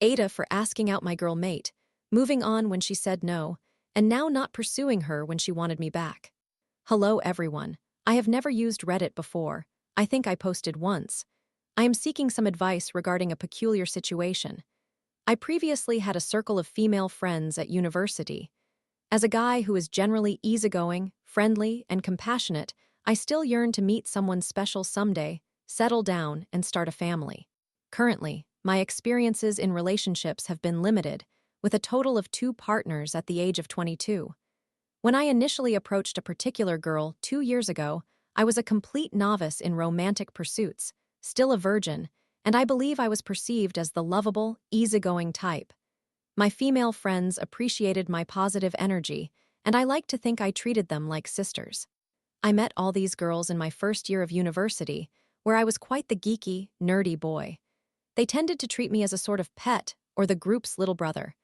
Aita for asking out my girl mate, moving on when she said no, and now not pursuing her when she wanted me back. Hello everyone. I have never used Reddit before. I think I posted once. I am seeking some advice regarding a peculiar situation. I previously had a circle of female friends at university. As a guy who is generally easygoing, friendly, and compassionate, I still yearn to meet someone special someday, settle down, and start a family. Currently, my experiences in relationships have been limited, with a total of 2 partners at the age of 22. When I initially approached a particular girl 2 years ago, I was a complete novice in romantic pursuits, still a virgin, and I believe I was perceived as the lovable, easygoing type. My female friends appreciated my positive energy, and I like to think I treated them like sisters. I met all these girls in my first year of university, where I was quite the geeky, nerdy boy. They tended to treat me as a sort of pet or the group's little brother.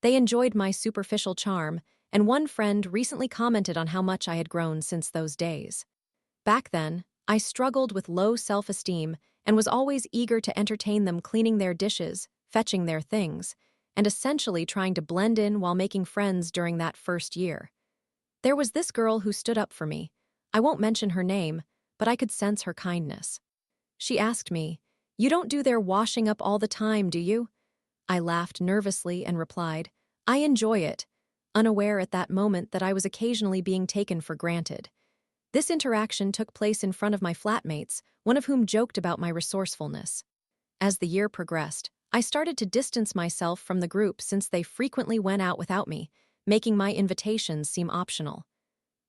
They enjoyed my superficial charm, and one friend recently commented on how much I had grown since those days. Back then, I struggled with low self-esteem and was always eager to entertain them cleaning their dishes, fetching their things, and essentially trying to blend in while making friends during that first year. There was this girl who stood up for me. I won't mention her name, but I could sense her kindness. She asked me, "You don't do their washing up all the time, do you?" I laughed nervously and replied, "I enjoy it," unaware at that moment that I was occasionally being taken for granted. This interaction took place in front of my flatmates, one of whom joked about my resourcefulness. As the year progressed, I started to distance myself from the group since they frequently went out without me, making my invitations seem optional.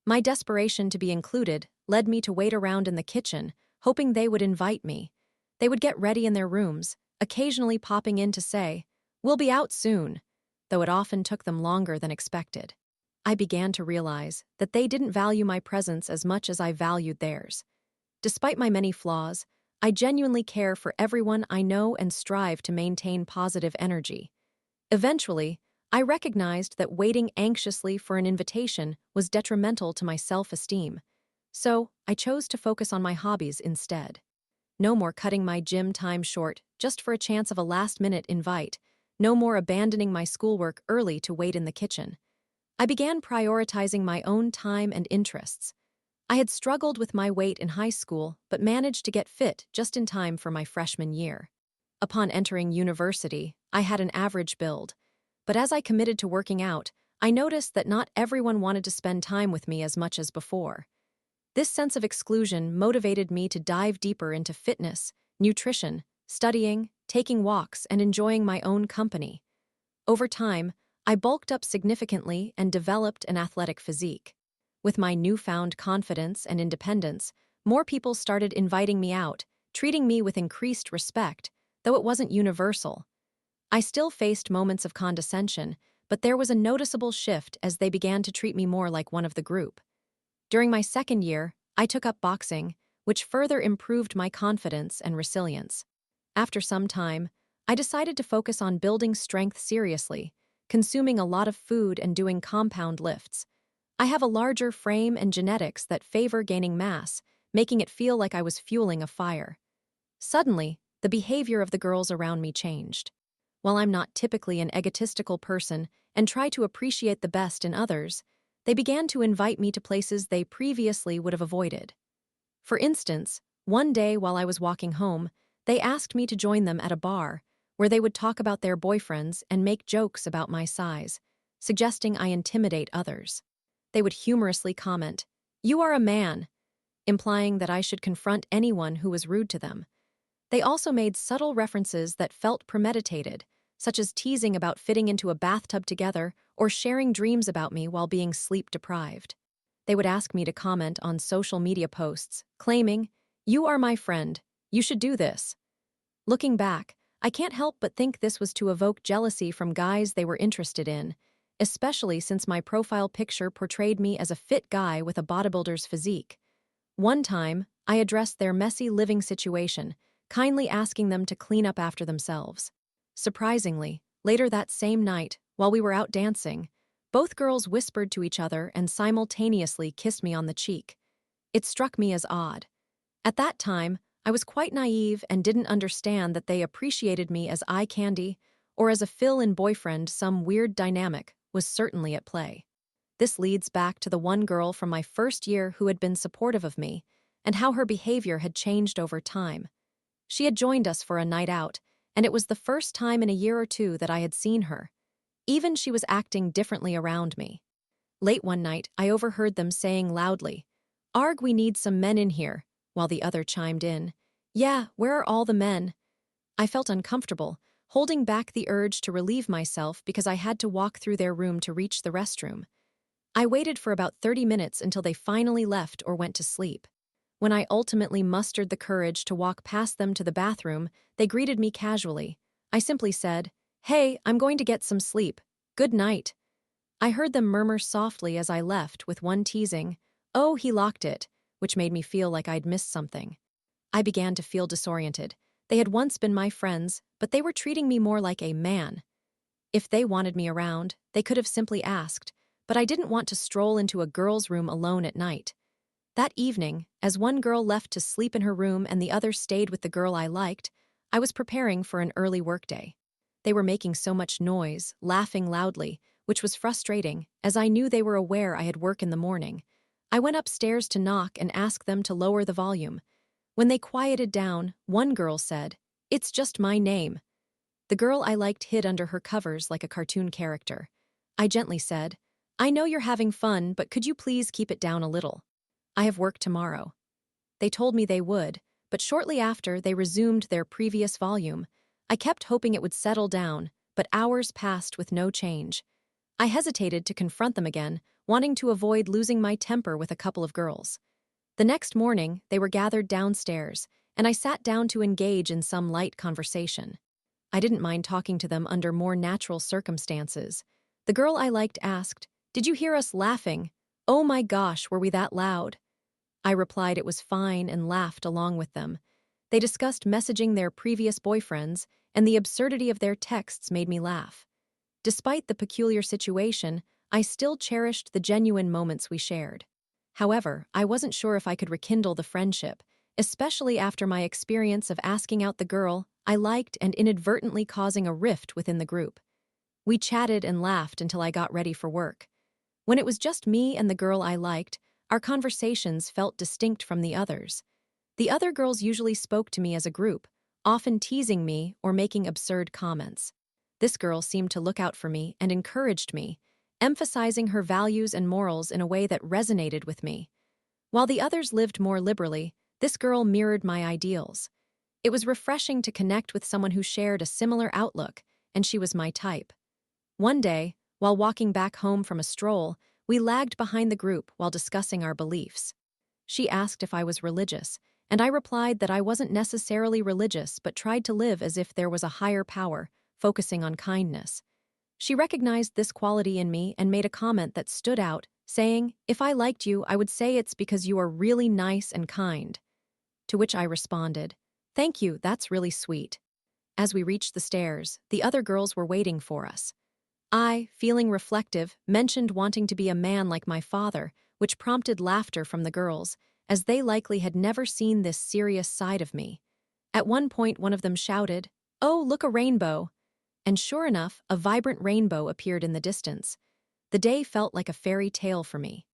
My desperation to be included led me to wait around in the kitchen, hoping they would invite me. They would get ready in their rooms, occasionally popping in to say, "We'll be out soon," though it often took them longer than expected. I began to realize that they didn't value my presence as much as I valued theirs. Despite my many flaws, I genuinely care for everyone I know and strive to maintain positive energy. Eventually, I recognized that waiting anxiously for an invitation was detrimental to my self-esteem, so I chose to focus on my hobbies instead. No more cutting my gym time short just for a chance of a last-minute invite, no more abandoning my schoolwork early to wait in the kitchen. I began prioritizing my own time and interests. I had struggled with my weight in high school, but managed to get fit just in time for my freshman year. Upon entering university, I had an average build, but as I committed to working out, I noticed that not everyone wanted to spend time with me as much as before. This sense of exclusion motivated me to dive deeper into fitness, nutrition, studying, taking walks, and enjoying my own company. Over time, I bulked up significantly and developed an athletic physique. With my newfound confidence and independence, more people started inviting me out, treating me with increased respect, though it wasn't universal. I still faced moments of condescension, but there was a noticeable shift as they began to treat me more like one of the group. During my second year, I took up boxing, which further improved my confidence and resilience. After some time, I decided to focus on building strength seriously, consuming a lot of food and doing compound lifts. I have a larger frame and genetics that favor gaining mass, making it feel like I was fueling a fire. Suddenly, the behavior of the girls around me changed. While I'm not typically an egotistical person and try to appreciate the best in others, they began to invite me to places they previously would have avoided. For instance, one day while I was walking home, they asked me to join them at a bar, where they would talk about their boyfriends and make jokes about my size, suggesting I intimidate others. They would humorously comment, "You are a man," implying that I should confront anyone who was rude to them. They also made subtle references that felt premeditated, such as teasing about fitting into a bathtub together or sharing dreams about me while being sleep-deprived. They would ask me to comment on social media posts, claiming, "You are my friend, you should do this." Looking back, I can't help but think this was to evoke jealousy from guys they were interested in, especially since my profile picture portrayed me as a fit guy with a bodybuilder's physique. One time, I addressed their messy living situation, kindly asking them to clean up after themselves. Surprisingly, later that same night, while we were out dancing, both girls whispered to each other and simultaneously kissed me on the cheek. It struck me as odd. At that time, I was quite naive and didn't understand that they appreciated me as eye candy or as a fill-in boyfriend, some weird dynamic was certainly at play. This leads back to the one girl from my first year who had been supportive of me, and how her behavior had changed over time. She had joined us for a night out, and it was the first time in a year or two that I had seen her. Even she was acting differently around me. Late one night, I overheard them saying loudly, "Arg, we need some men in here," while the other chimed in, "Yeah, where are all the men?" I felt uncomfortable, holding back the urge to relieve myself because I had to walk through their room to reach the restroom. I waited for about 30 minutes until they finally left or went to sleep. When I ultimately mustered the courage to walk past them to the bathroom, they greeted me casually. I simply said, "Hey, I'm going to get some sleep. Good night." I heard them murmur softly as I left, with one teasing, "Oh, he locked it," which made me feel like I'd missed something. I began to feel disoriented. They had once been my friends, but they were treating me more like a man. If they wanted me around, they could have simply asked, but I didn't want to stroll into a girl's room alone at night. That evening, as one girl left to sleep in her room and the other stayed with the girl I liked, I was preparing for an early workday. They were making so much noise, laughing loudly, which was frustrating, as I knew they were aware I had work in the morning. I went upstairs to knock and ask them to lower the volume. When they quieted down, one girl said, "It's just my name." The girl I liked hid under her covers like a cartoon character. I gently said, "I know you're having fun, but could you please keep it down a little? I have work tomorrow." They told me they would, but shortly after they resumed their previous volume. I kept hoping it would settle down, but hours passed with no change. I hesitated to confront them again, wanting to avoid losing my temper with a couple of girls. The next morning, they were gathered downstairs, and I sat down to engage in some light conversation. I didn't mind talking to them under more natural circumstances. The girl I liked asked, "Did you hear us laughing? Oh my gosh, were we that loud?" I replied it was fine and laughed along with them. They discussed messaging their previous boyfriends, and the absurdity of their texts made me laugh. Despite the peculiar situation, I still cherished the genuine moments we shared. However, I wasn't sure if I could rekindle the friendship, especially after my experience of asking out the girl I liked and inadvertently causing a rift within the group. We chatted and laughed until I got ready for work. When it was just me and the girl I liked, our conversations felt distinct from the others. The other girls usually spoke to me as a group, often teasing me or making absurd comments. This girl seemed to look out for me and encouraged me, emphasizing her values and morals in a way that resonated with me. While the others lived more liberally, this girl mirrored my ideals. It was refreshing to connect with someone who shared a similar outlook, and she was my type. One day, while walking back home from a stroll, we lagged behind the group while discussing our beliefs. She asked if I was religious, and I replied that I wasn't necessarily religious but tried to live as if there was a higher power, focusing on kindness. She recognized this quality in me and made a comment that stood out, saying, "If I liked you, I would say it's because you are really nice and kind." To which I responded, "Thank you, that's really sweet." As we reached the stairs, the other girls were waiting for us. I, feeling reflective, mentioned wanting to be a man like my father, which prompted laughter from the girls, as they likely had never seen this serious side of me. At one point, one of them shouted, "Oh, look, a rainbow!" And sure enough, a vibrant rainbow appeared in the distance. The day felt like a fairy tale for me.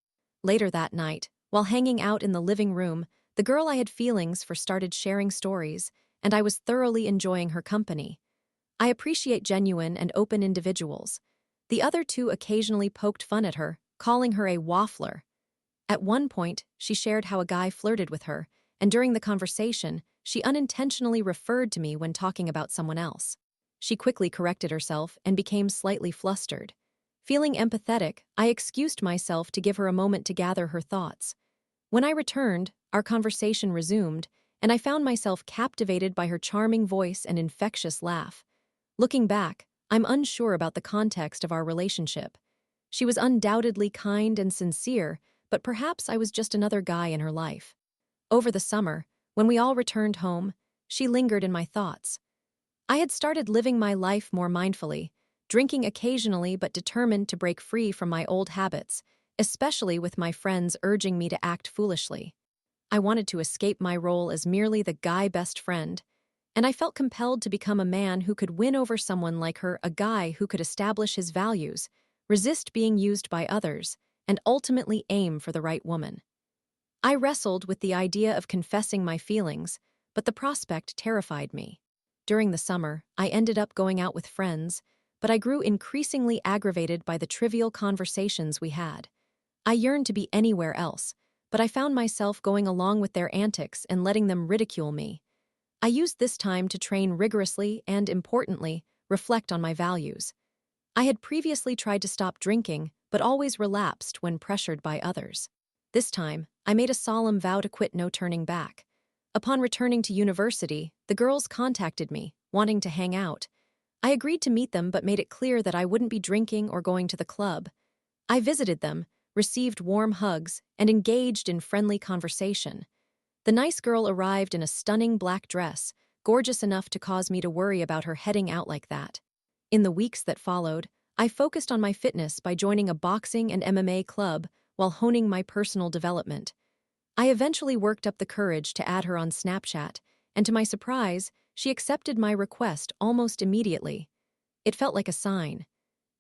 Later that night, while hanging out in the living room, the girl I had feelings for started sharing stories, and I was thoroughly enjoying her company. I appreciate genuine and open individuals. The other two occasionally poked fun at her, calling her a waffler. At one point, she shared how a guy flirted with her, and during the conversation, she unintentionally referred to me when talking about someone else. She quickly corrected herself and became slightly flustered. Feeling empathetic, I excused myself to give her a moment to gather her thoughts. When I returned, our conversation resumed, and I found myself captivated by her charming voice and infectious laugh. Looking back, I'm unsure about the context of our relationship. She was undoubtedly kind and sincere, but perhaps I was just another guy in her life. Over the summer, when we all returned home, she lingered in my thoughts. I had started living my life more mindfully, drinking occasionally but determined to break free from my old habits, especially with my friends urging me to act foolishly. I wanted to escape my role as merely the guy best friend, and I felt compelled to become a man who could win over someone like her, a guy who could establish his values, resist being used by others, and ultimately aim for the right woman. I wrestled with the idea of confessing my feelings, but the prospect terrified me. During the summer, I ended up going out with friends, but I grew increasingly aggravated by the trivial conversations we had. I yearned to be anywhere else, but I found myself going along with their antics and letting them ridicule me. I used this time to train rigorously and, importantly, reflect on my values. I had previously tried to stop drinking, but always relapsed when pressured by others. This time, I made a solemn vow to quit, no turning back. Upon returning to university, the girls contacted me, wanting to hang out. I agreed to meet them but made it clear that I wouldn't be drinking or going to the club. I visited them, received warm hugs, and engaged in friendly conversation. The nice girl arrived in a stunning black dress, gorgeous enough to cause me to worry about her heading out like that. In the weeks that followed, I focused on my fitness by joining a boxing and MMA club while honing my personal development. I eventually worked up the courage to add her on Snapchat, and to my surprise, she accepted my request almost immediately. It felt like a sign.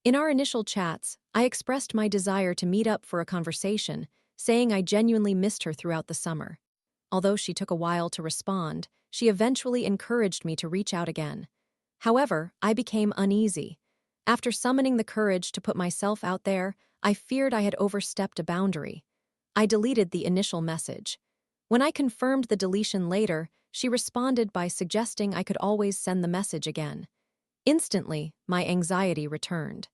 In our initial chats, I expressed my desire to meet up for a conversation, saying I genuinely missed her throughout the summer. Although she took a while to respond, she eventually encouraged me to reach out again. However, I became uneasy. After summoning the courage to put myself out there, I feared I had overstepped a boundary. I deleted the initial message. When I confirmed the deletion later, she responded by suggesting I could always send the message again. Instantly, my anxiety returned.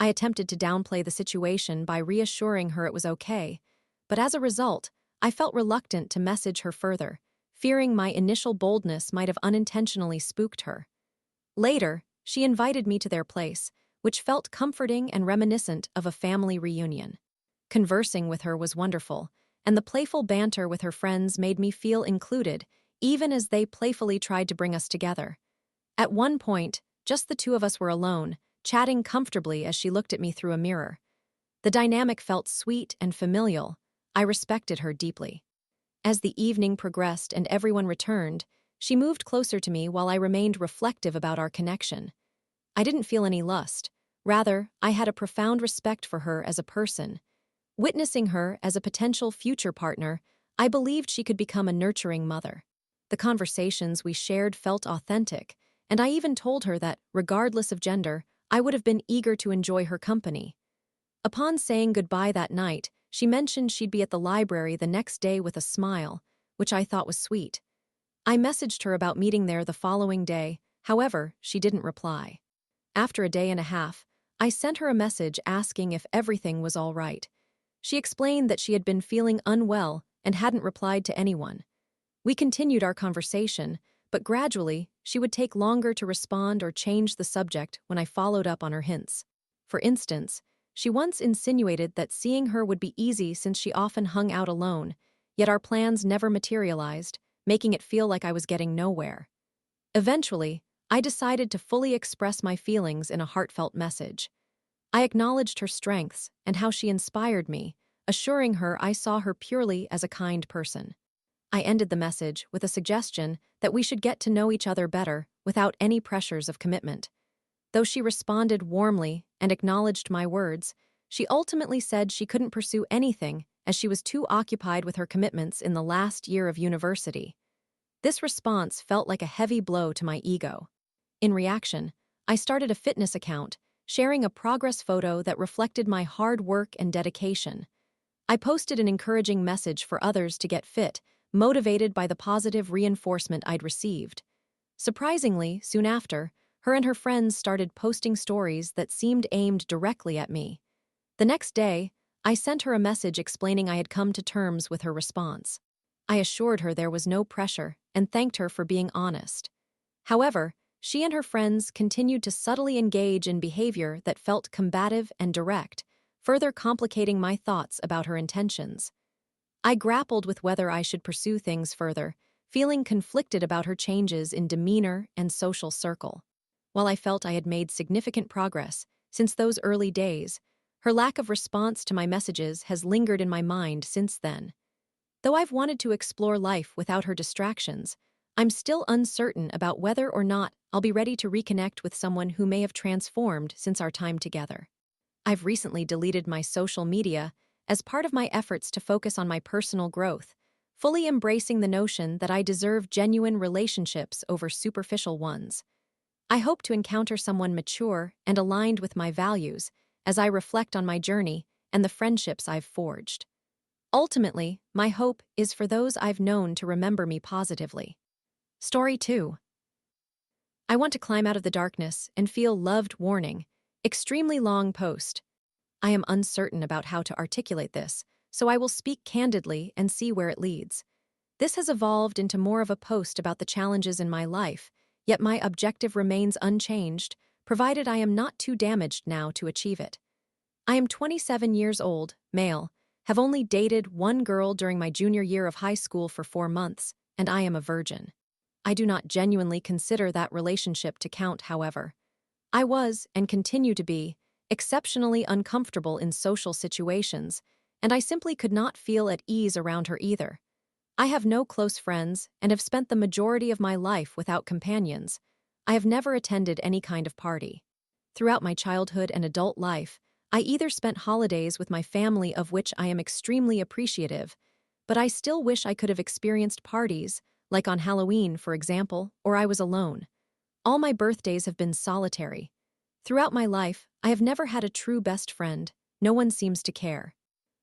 I attempted to downplay the situation by reassuring her it was okay, but as a result, I felt reluctant to message her further, fearing my initial boldness might have unintentionally spooked her. Later, she invited me to their place, which felt comforting and reminiscent of a family reunion. Conversing with her was wonderful, and the playful banter with her friends made me feel included, even as they playfully tried to bring us together. At one point, just the two of us were alone, chatting comfortably as she looked at me through a mirror. The dynamic felt sweet and familial. I respected her deeply. As the evening progressed and everyone returned, she moved closer to me while I remained reflective about our connection. I didn't feel any lust. Rather, I had a profound respect for her as a person. Witnessing her as a potential future partner, I believed she could become a nurturing mother. The conversations we shared felt authentic, and I even told her that, regardless of gender, I would have been eager to enjoy her company. Upon saying goodbye that night, she mentioned she'd be at the library the next day with a smile, which I thought was sweet. I messaged her about meeting there the following day, however, she didn't reply. After a day and a half, I sent her a message asking if everything was all right. She explained that she had been feeling unwell and hadn't replied to anyone. We continued our conversation, but gradually, she would take longer to respond or change the subject when I followed up on her hints. For instance, she once insinuated that seeing her would be easy since she often hung out alone, yet our plans never materialized, making it feel like I was getting nowhere. Eventually, I decided to fully express my feelings in a heartfelt message. I acknowledged her strengths and how she inspired me, assuring her I saw her purely as a kind person. I ended the message with a suggestion that we should get to know each other better without any pressures of commitment. Though she responded warmly and acknowledged my words, she ultimately said she couldn't pursue anything as she was too occupied with her commitments in the last year of university. This response felt like a heavy blow to my ego. In reaction, I started a fitness account, sharing a progress photo that reflected my hard work and dedication. I posted an encouraging message for others to get fit, motivated by the positive reinforcement I'd received. Surprisingly, soon after, her and her friends started posting stories that seemed aimed directly at me. The next day, I sent her a message explaining I had come to terms with her response. I assured her there was no pressure and thanked her for being honest. However, she and her friends continued to subtly engage in behavior that felt combative and direct, further complicating my thoughts about her intentions. I grappled with whether I should pursue things further, feeling conflicted about her changes in demeanor and social circle. While I felt I had made significant progress since those early days, her lack of response to my messages has lingered in my mind since then. Though I've wanted to explore life without her distractions, I'm still uncertain about whether or not I'll be ready to reconnect with someone who may have transformed since our time together. I've recently deleted my social media as part of my efforts to focus on my personal growth, fully embracing the notion that I deserve genuine relationships over superficial ones. I hope to encounter someone mature and aligned with my values as I reflect on my journey and the friendships I've forged. Ultimately, my hope is for those I've known to remember me positively. Story 2. I want to climb out of the darkness and feel loved. Warning. Extremely long post. I am uncertain about how to articulate this, so I will speak candidly and see where it leads. This has evolved into more of a post about the challenges in my life, yet my objective remains unchanged, provided I am not too damaged now to achieve it. I am 27 years old, male, have only dated one girl during my junior year of high school for 4 months, and I am a virgin. I do not genuinely consider that relationship to count, however. I was, and continue to be, exceptionally uncomfortable in social situations, and I simply could not feel at ease around her either. I have no close friends and have spent the majority of my life without companions. I have never attended any kind of party. Throughout my childhood and adult life, I either spent holidays with my family, of which I am extremely appreciative, but I still wish I could have experienced parties, like on Halloween, for example, or I was alone. All my birthdays have been solitary. Throughout my life, I have never had a true best friend. No one seems to care.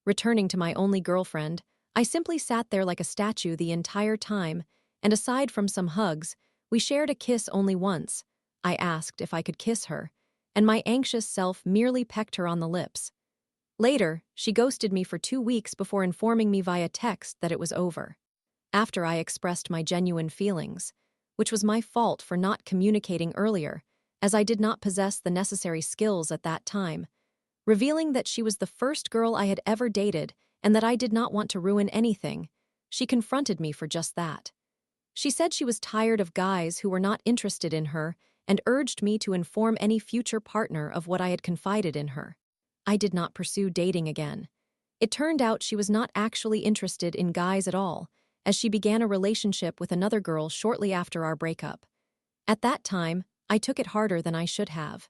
Returning to my only girlfriend, I simply sat there like a statue the entire time, and aside from some hugs, we shared a kiss only once. I asked if I could kiss her, and my anxious self merely pecked her on the lips. Later, she ghosted me for 2 weeks before informing me via text that it was over. After I expressed my genuine feelings, which was my fault for not communicating earlier, as I did not possess the necessary skills at that time, revealing that she was the first girl I had ever dated and that I did not want to ruin anything, she confronted me for just that. She said she was tired of guys who were not interested in her and urged me to inform any future partner of what I had confided in her. I did not pursue dating again. It turned out she was not actually interested in guys at all, as she began a relationship with another girl shortly after our breakup. At that time, I took it harder than I should have.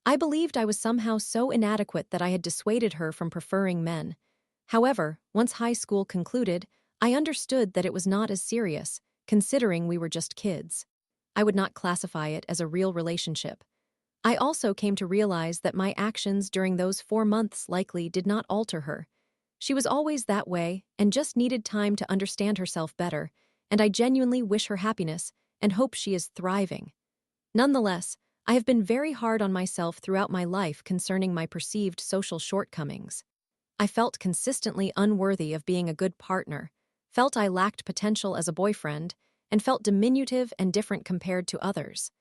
I believed I was somehow so inadequate that I had dissuaded her from preferring men. However, once high school concluded, I understood that it was not as serious, considering we were just kids. I would not classify it as a real relationship. I also came to realize that my actions during those 4 months likely did not alter her. She was always that way and just needed time to understand herself better, and I genuinely wish her happiness and hope she is thriving. Nonetheless, I have been very hard on myself throughout my life concerning my perceived social shortcomings. I felt consistently unworthy of being a good partner, felt I lacked potential as a boyfriend, and felt diminutive and different compared to others.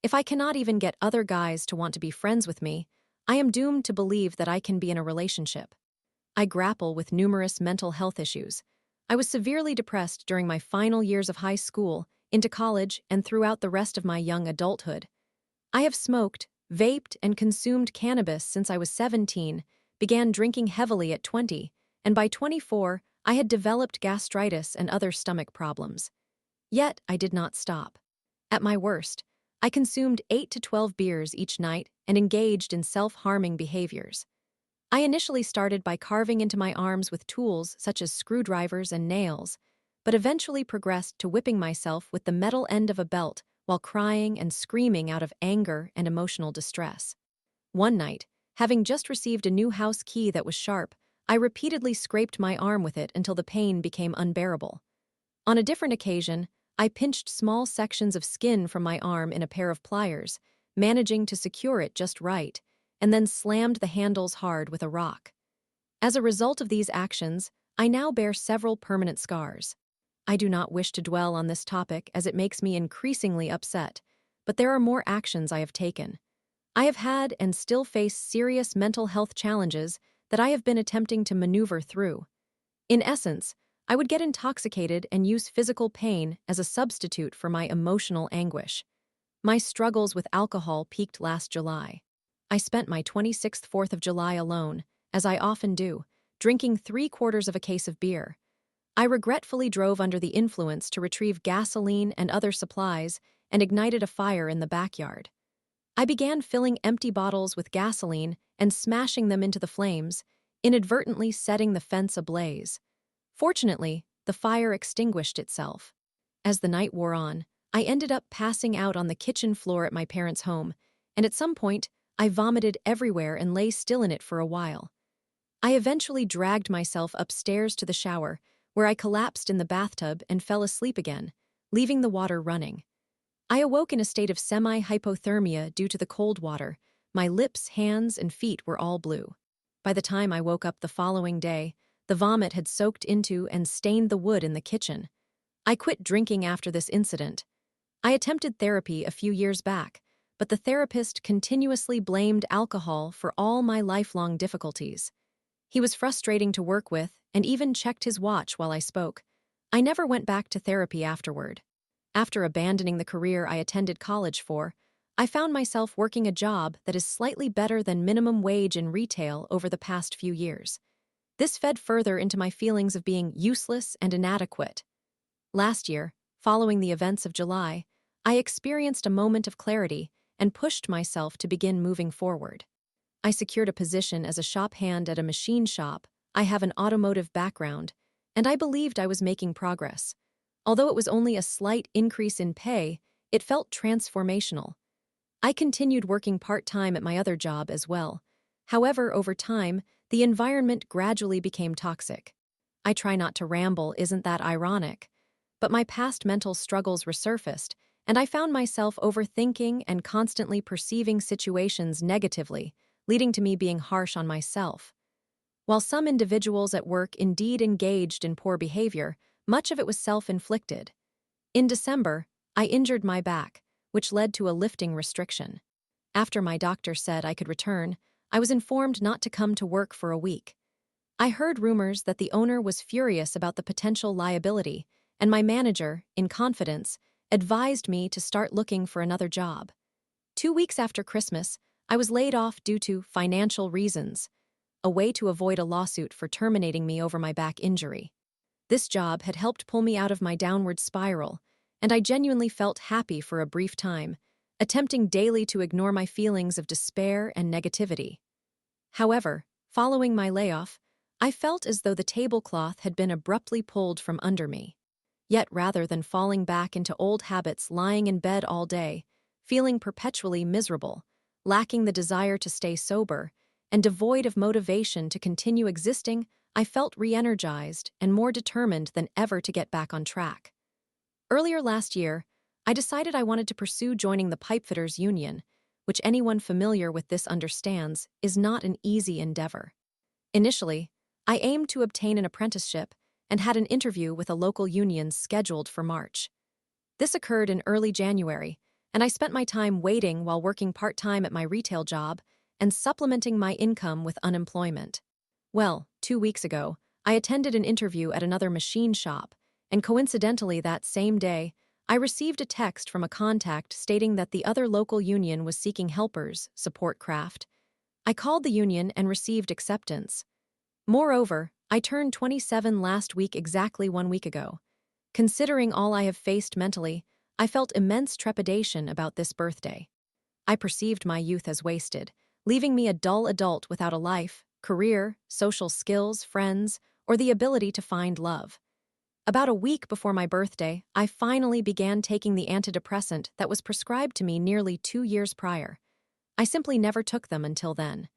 If I cannot even get other guys to want to be friends with me, I am doomed to believe that I can be in a relationship. I grapple with numerous mental health issues. I was severely depressed during my final years of high school, into college, and throughout the rest of my young adulthood. I have smoked, vaped, and consumed cannabis since I was 17, began drinking heavily at 20, and by 24, I had developed gastritis and other stomach problems. Yet, I did not stop. At my worst, I consumed 8 to 12 beers each night and engaged in self-harming behaviors. I initially started by carving into my arms with tools such as screwdrivers and nails, but eventually progressed to whipping myself with the metal end of a belt while crying and screaming out of anger and emotional distress. One night, having just received a new house key that was sharp, I repeatedly scraped my arm with it until the pain became unbearable. On a different occasion, I pinched small sections of skin from my arm in a pair of pliers, managing to secure it just right, and then slammed the handles hard with a rock. As a result of these actions, I now bear several permanent scars. I do not wish to dwell on this topic as it makes me increasingly upset, but there are more actions I have taken. I have had and still face serious mental health challenges that I have been attempting to maneuver through. In essence, I would get intoxicated and use physical pain as a substitute for my emotional anguish. My struggles with alcohol peaked last July. I spent my 26th 4th of July alone, as I often do, drinking 3/4 of a case of beer. I regretfully drove under the influence to retrieve gasoline and other supplies and ignited a fire in the backyard. I began filling empty bottles with gasoline and smashing them into the flames, inadvertently setting the fence ablaze. Fortunately, the fire extinguished itself. As the night wore on, I ended up passing out on the kitchen floor at my parents' home, and at some point, I vomited everywhere and lay still in it for a while. I eventually dragged myself upstairs to the shower, where I collapsed in the bathtub and fell asleep again, leaving the water running. I awoke in a state of semi-hypothermia due to the cold water. My lips, hands, and feet were all blue. By the time I woke up the following day, the vomit had soaked into and stained the wood in the kitchen. I quit drinking after this incident. I attempted therapy a few years back, but the therapist continuously blamed alcohol for all my lifelong difficulties. He was frustrating to work with and even checked his watch while I spoke. I never went back to therapy afterward. After abandoning the career I attended college for, I found myself working a job that is slightly better than minimum wage in retail over the past few years. This fed further into my feelings of being useless and inadequate. Last year, following the events of July, I experienced a moment of clarity and pushed myself to begin moving forward. I secured a position as a shop hand at a machine shop. I have an automotive background, and I believed I was making progress. Although it was only a slight increase in pay, it felt transformational. I continued working part-time at my other job as well. However, over time, the environment gradually became toxic. I try not to ramble, isn't that ironic? But my past mental struggles resurfaced, and I found myself overthinking and constantly perceiving situations negatively, leading to me being harsh on myself. While some individuals at work indeed engaged in poor behavior, much of it was self-inflicted. In December, I injured my back, which led to a lifting restriction. After my doctor said I could return, I was informed not to come to work for a week. I heard rumors that the owner was furious about the potential liability, and my manager, in confidence, advised me to start looking for another job. 2 weeks after Christmas, I was laid off due to financial reasons, a way to avoid a lawsuit for terminating me over my back injury. This job had helped pull me out of my downward spiral, and I genuinely felt happy for a brief time, attempting daily to ignore my feelings of despair and negativity. However, following my layoff, I felt as though the tablecloth had been abruptly pulled from under me. Yet rather than falling back into old habits, lying in bed all day, feeling perpetually miserable, lacking the desire to stay sober, and devoid of motivation to continue existing, I felt re-energized and more determined than ever to get back on track. Earlier last year, I decided I wanted to pursue joining the pipefitters union, which anyone familiar with this understands is not an easy endeavor. Initially, I aimed to obtain an apprenticeship and had an interview with a local union scheduled for March. This occurred in early January, and I spent my time waiting while working part-time at my retail job and supplementing my income with unemployment. Well, 2 weeks ago, I attended an interview at another machine shop, and coincidentally that same day, I received a text from a contact stating that the other local union was seeking helpers, support craft. I called the union and received acceptance. Moreover, I turned 27 last week, exactly 1 week ago. Considering all I have faced mentally, I felt immense trepidation about this birthday. I perceived my youth as wasted, leaving me a dull adult without a life, career, social skills, friends, or the ability to find love. About a week before my birthday, I finally began taking the antidepressant that was prescribed to me nearly 2 years prior. I simply never took them until then.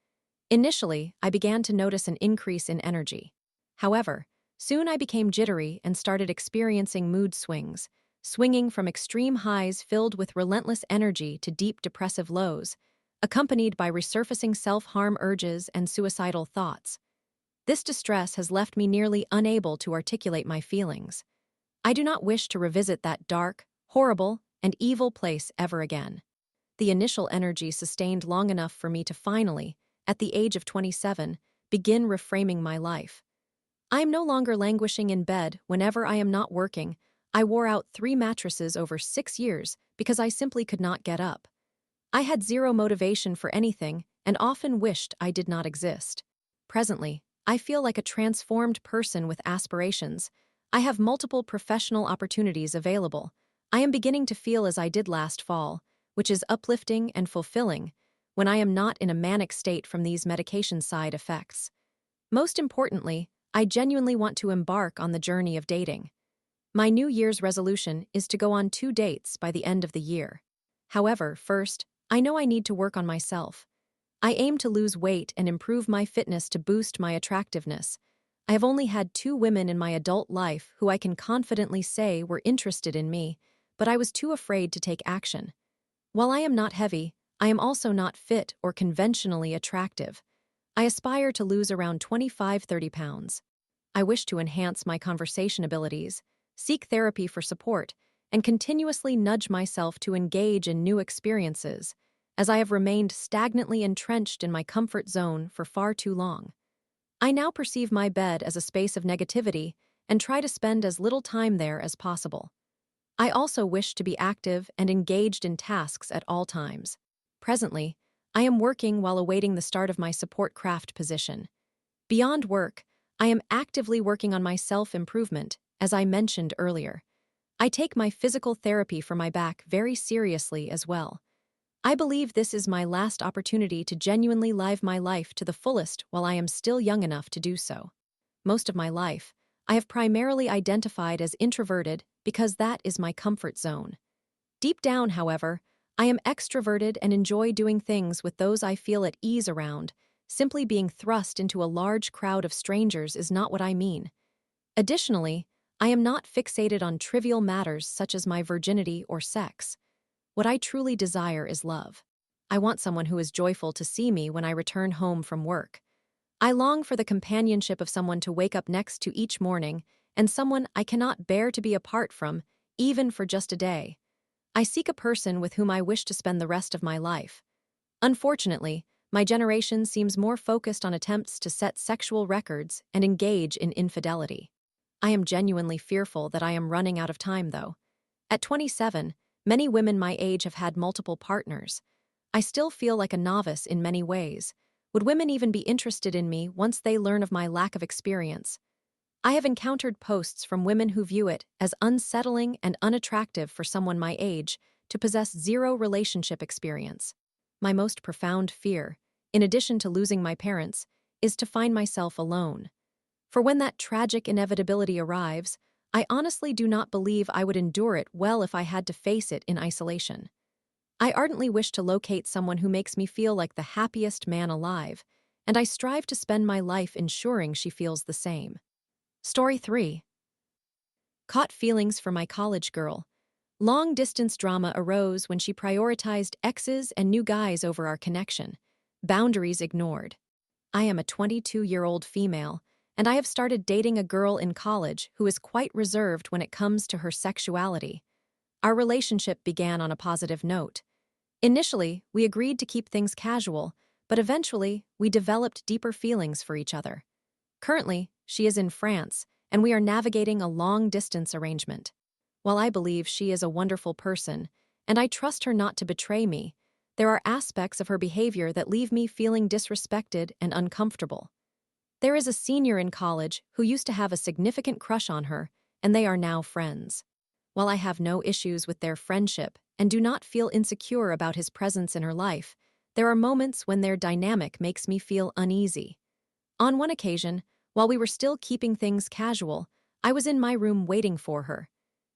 Initially, I began to notice an increase in energy. However, soon I became jittery and started experiencing mood swings, swinging from extreme highs filled with relentless energy to deep depressive lows, accompanied by resurfacing self-harm urges and suicidal thoughts. This distress has left me nearly unable to articulate my feelings. I do not wish to revisit that dark, horrible, and evil place ever again. The initial energy sustained long enough for me to finally, at the age of 27, begin reframing my life. I am no longer languishing in bed whenever I am not working. I wore out 3 mattresses over 6 years because I simply could not get up. I had zero motivation for anything and often wished I did not exist. Presently, I feel like a transformed person with aspirations. I have multiple professional opportunities available. I am beginning to feel as I did last fall, which is uplifting and fulfilling when I am not in a manic state from these medication side effects. Most importantly, I genuinely want to embark on the journey of dating. My New Year's resolution is to go on 2 dates by the end of the year. However, first, I know I need to work on myself. I aim to lose weight and improve my fitness to boost my attractiveness. I have only had 2 women in my adult life who I can confidently say were interested in me, but I was too afraid to take action. While I am not heavy, I am also not fit or conventionally attractive. I aspire to lose around 25–30 pounds. I wish to enhance my conversation abilities, seek therapy for support, and continuously nudge myself to engage in new experiences, as I have remained stagnantly entrenched in my comfort zone for far too long. I now perceive my bed as a space of negativity and try to spend as little time there as possible. I also wish to be active and engaged in tasks at all times. Presently, I am working while awaiting the start of my support craft position. Beyond work, I am actively working on my self-improvement, as I mentioned earlier. I take my physical therapy for my back very seriously as well. I believe this is my last opportunity to genuinely live my life to the fullest while I am still young enough to do so. Most of my life, I have primarily identified as introverted because that is my comfort zone. Deep down, however, I am extroverted and enjoy doing things with those I feel at ease around. Simply being thrust into a large crowd of strangers is not what I mean. Additionally, I am not fixated on trivial matters such as my virginity or sex. What I truly desire is love. I want someone who is joyful to see me when I return home from work. I long for the companionship of someone to wake up next to each morning and someone I cannot bear to be apart from, even for just a day. I seek a person with whom I wish to spend the rest of my life. Unfortunately, my generation seems more focused on attempts to set sexual records and engage in infidelity. I am genuinely fearful that I am running out of time, though. At 27, many women my age have had multiple partners. I still feel like a novice in many ways. Would women even be interested in me once they learn of my lack of experience? I have encountered posts from women who view it as unsettling and unattractive for someone my age to possess zero relationship experience. My most profound fear, in addition to losing my parents, is to find myself alone. For when that tragic inevitability arrives, I honestly do not believe I would endure it well if I had to face it in isolation. I ardently wish to locate someone who makes me feel like the happiest man alive, and I strive to spend my life ensuring she feels the same. Story 3. Caught feelings for my college girl. Long-distance drama arose when she prioritized exes and new guys over our connection. Boundaries ignored. I am a 22-year-old female, and I have started dating a girl in college who is quite reserved when it comes to her sexuality. Our relationship began on a positive note. Initially, we agreed to keep things casual, but eventually, we developed deeper feelings for each other. Currently, she is in France, and we are navigating a long-distance arrangement. While I believe she is a wonderful person, and I trust her not to betray me, there are aspects of her behavior that leave me feeling disrespected and uncomfortable. There is a senior in college who used to have a significant crush on her, and they are now friends. While I have no issues with their friendship and do not feel insecure about his presence in her life, there are moments when their dynamic makes me feel uneasy. On one occasion, while we were still keeping things casual, I was in my room waiting for her.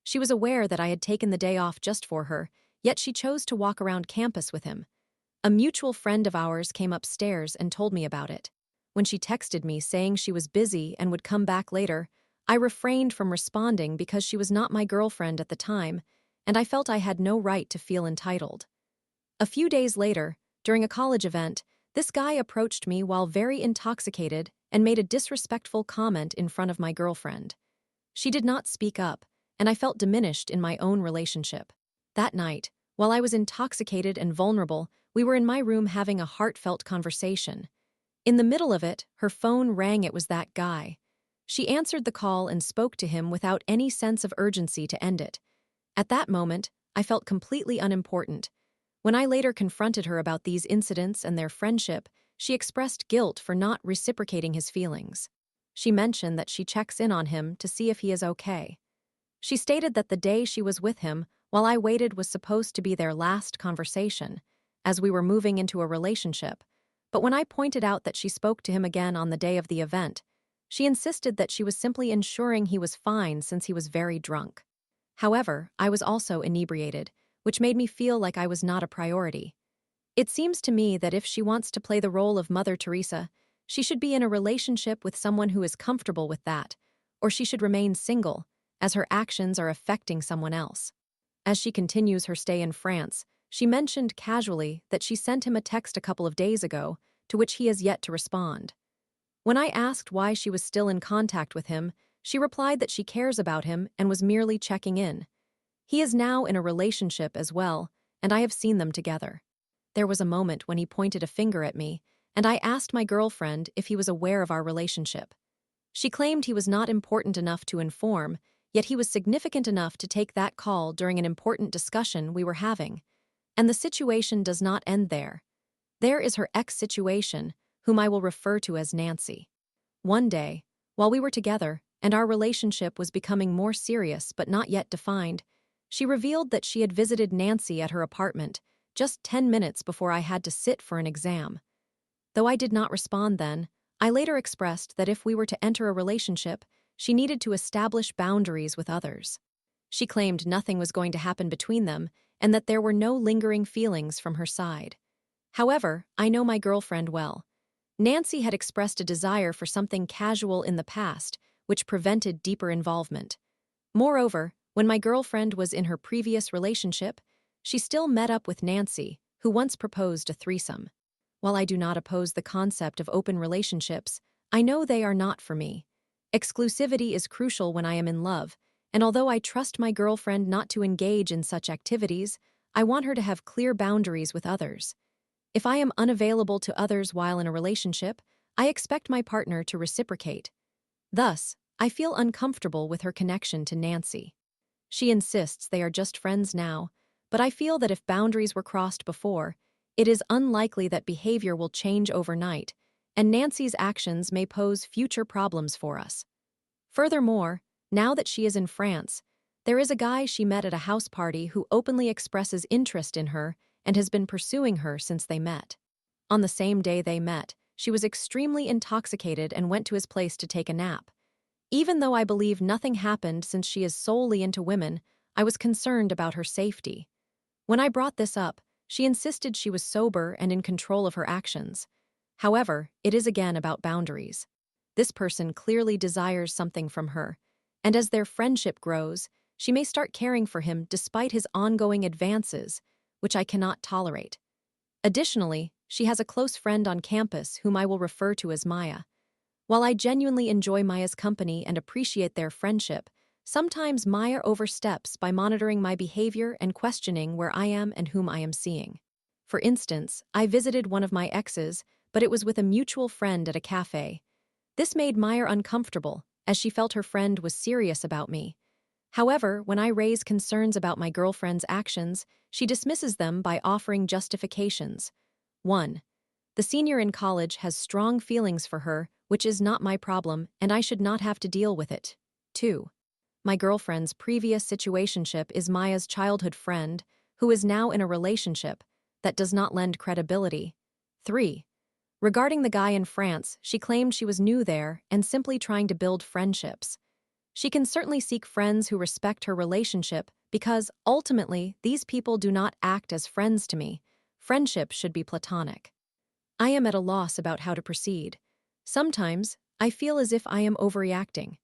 She was aware that I had taken the day off just for her, yet she chose to walk around campus with him. A mutual friend of ours came upstairs and told me about it. When she texted me saying she was busy and would come back later, I refrained from responding because she was not my girlfriend at the time, and I felt I had no right to feel entitled. A few days later, during a college event, this guy approached me while very intoxicated and made a disrespectful comment in front of my girlfriend. She did not speak up, and I felt diminished in my own relationship. That night, while I was intoxicated and vulnerable, we were in my room having a heartfelt conversation. In the middle of it, her phone rang. It was that guy. She answered the call and spoke to him without any sense of urgency to end it. At that moment, I felt completely unimportant. When I later confronted her about these incidents and their friendship, she expressed guilt for not reciprocating his feelings. She mentioned that she checks in on him to see if he is okay. She stated that the day she was with him while I waited was supposed to be their last conversation, as we were moving into a relationship, but when I pointed out that she spoke to him again on the day of the event, she insisted that she was simply ensuring he was fine since he was very drunk. However, I was also inebriated, which made me feel like I was not a priority. It seems to me that if she wants to play the role of Mother Teresa, she should be in a relationship with someone who is comfortable with that, or she should remain single, as her actions are affecting someone else. As she continues her stay in France, she mentioned casually that she sent him a text a couple of days ago, to which he has yet to respond. When I asked why she was still in contact with him, she replied that she cares about him and was merely checking in. He is now in a relationship as well, and I have seen them together. There was a moment when he pointed a finger at me, and I asked my girlfriend if he was aware of our relationship. She claimed he was not important enough to inform, yet he was significant enough to take that call during an important discussion we were having. And the situation does not end there. There is her ex-situation, whom I will refer to as Nancy. One day, while we were together and our relationship was becoming more serious but not yet defined, she revealed that she had visited Nancy at her apartment just 10 minutes before I had to sit for an exam. Though I did not respond then, I later expressed that if we were to enter a relationship, she needed to establish boundaries with others. She claimed nothing was going to happen between them and that there were no lingering feelings from her side. However, I know my girlfriend well. Nancy had expressed a desire for something casual in the past, which prevented deeper involvement. Moreover, when my girlfriend was in her previous relationship, she still met up with Nancy, who once proposed a threesome. While I do not oppose the concept of open relationships, I know they are not for me. Exclusivity is crucial when I am in love, and although I trust my girlfriend not to engage in such activities, I want her to have clear boundaries with others. If I am unavailable to others while in a relationship, I expect my partner to reciprocate. Thus, I feel uncomfortable with her connection to Nancy. She insists they are just friends now, but I feel that if boundaries were crossed before, it is unlikely that behavior will change overnight, and Nancy's actions may pose future problems for us. Furthermore, now that she is in France, there is a guy she met at a house party who openly expresses interest in her and has been pursuing her since they met. On the same day they met, she was extremely intoxicated and went to his place to take a nap. Even though I believe nothing happened since she is solely into women, I was concerned about her safety. When I brought this up, she insisted she was sober and in control of her actions. However, it is again about boundaries. This person clearly desires something from her, and as their friendship grows, she may start caring for him despite his ongoing advances, which I cannot tolerate. Additionally, she has a close friend on campus whom I will refer to as Maya. While I genuinely enjoy Maya's company and appreciate their friendship, sometimes Maya oversteps by monitoring my behavior and questioning where I am and whom I am seeing. For instance, I visited one of my exes, but it was with a mutual friend at a cafe. This made Maya uncomfortable, as she felt her friend was serious about me. However, when I raise concerns about my girlfriend's actions, she dismisses them by offering justifications. 1. The senior in college has strong feelings for her, which is not my problem, and I should not have to deal with it. 2. My girlfriend's previous situationship is Maya's childhood friend, who is now in a relationship. That does not lend credibility. 3. Regarding the guy in France, she claimed she was new there and simply trying to build friendships. She can certainly seek friends who respect her relationship because, ultimately, these people do not act as friends to me. Friendship should be platonic. I am at a loss about how to proceed. Sometimes, I feel as if I am overreacting.